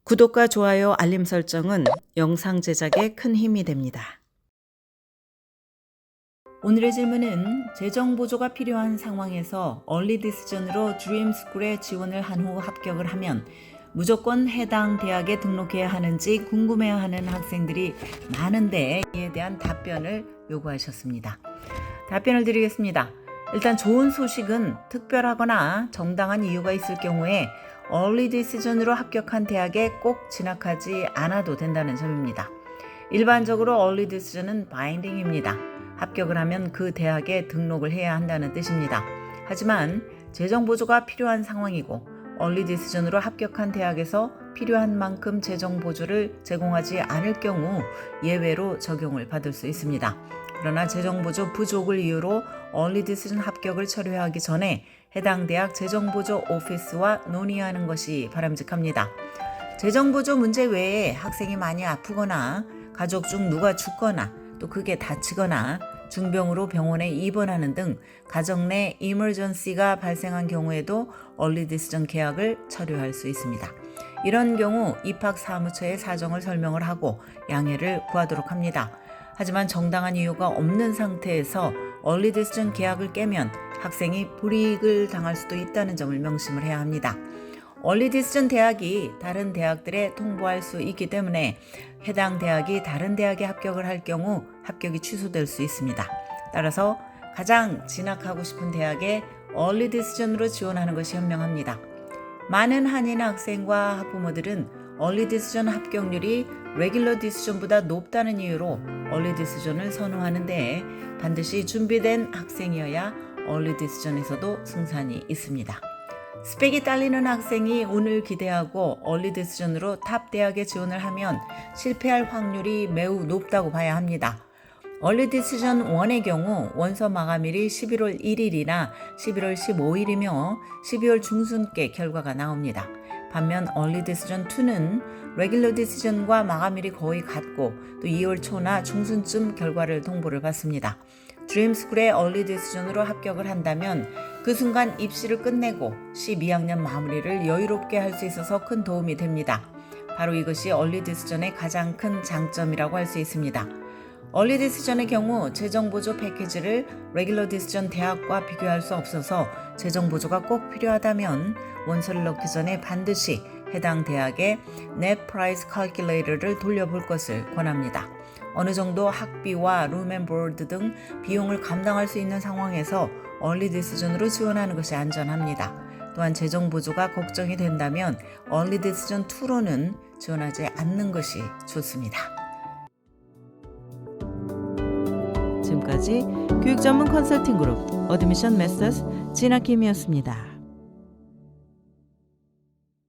구독과 좋아요, 알림 설정은 영상 제작에 큰 힘이 됩니다. 오늘의 질문은 재정 보조가 필요한 상황에서 얼리 디시전으로 드림스쿨에 지원을 한 후 합격을 하면 무조건 해당 대학에 등록해야 하는지 궁금해하는 학생들이 많은데 이에 대한 답변을 요구하셨습니다. 답변을 드리겠습니다. 일단 좋은 소식은 특별하거나 정당한 이유가 있을 경우에 얼리 디시전으로 합격한 대학에 꼭 진학하지 않아도 된다는 점입니다. 일반적으로 얼리 디시전은 바인딩입니다. 합격을 하면 그 대학에 등록을 해야 한다는 뜻입니다. 하지만 재정 보조가 필요한 상황이고 얼리 디시전으로 합격한 대학에서 필요한 만큼 재정 보조를 제공하지 않을 경우 예외로 적용을 받을 수 있습니다. 그러나 재정 보조 부족을 이유로 얼리 디시전 합격을 철회하기 전에 해당 대학 재정 보조 오피스와 논의하는 것이 바람직합니다. 재정 보조 문제 외에 학생이 많이 아프거나 가족 중 누가 죽거나 또 크게 다치거나 중병으로 병원에 입원하는 등 가정 내 이머전시가 발생한 경우에도 얼리 디시전 계약을 철회할 수 있습니다. 이런 경우 입학 사무처에 사정을 설명을 하고 양해를 구하도록 합니다. 하지만 정당한 이유가 없는 상태에서 얼리 디시전 계약을 깨면 학생이 불이익을 당할 수도 있다는 점을 명심을 해야 합니다. 얼리 디시전 대학이 다른 대학들에 통보할 수 있기 때문에 해당 대학이 다른 대학에 합격을 할 경우 합격이 취소될 수 있습니다. 따라서 가장 진학하고 싶은 대학에 얼리 디시전으로 지원하는 것이 현명합니다. 많은 한인 학생과 학부모들은 얼리 디시전 합격률이 레귤러 디시전보다 높다는 이유로 얼리 디시전을 선호하는데 반드시 준비된 학생이어야 얼리 디시전에서도 승산이 있습니다. 스펙이 딸리는 학생이 운을 기대하고 얼리 디시전으로 탑 대학에 지원을 하면 실패할 확률이 매우 높다고 봐야 합니다. 얼리 디시전 1의 경우 원서 마감일이 11월 1일이나 11월 15일이며 12월 중순께 결과가 나옵니다. 반면 얼리 디시전 2는 레귤러 디시전과 마감일이 거의 같고 또 2월 초나 중순쯤 결과를 통보를 받습니다. 드림스쿨의 얼리 디시전으로 합격을 한다면 그 순간 입시를 끝내고 12학년 마무리를 여유롭게 할 수 있어서 큰 도움이 됩니다. 바로 이것이 얼리 디시전의 가장 큰 장점이라고 할 수 있습니다. 얼리 디시전의 경우 재정 보조 패키지를 레귤러 디시전 대학과 비교할 수 없어서 재정 보조가 꼭 필요하다면 원서를 넣기 전에 반드시 해당 대학의 Net Price Calculator를 돌려볼 것을 권합니다. 어느 정도 학비와 룸앤보드 등 비용을 감당할 수 있는 상황에서 얼리 디시전으로 지원하는 것이 안전합니다. 또한 재정 보조가 걱정이 된다면 얼리 디시전 2로는 지원하지 않는 것이 좋습니다. 지금까지 교육 전문 컨설팅 그룹 어드미션 메서스 진학김이었습니다.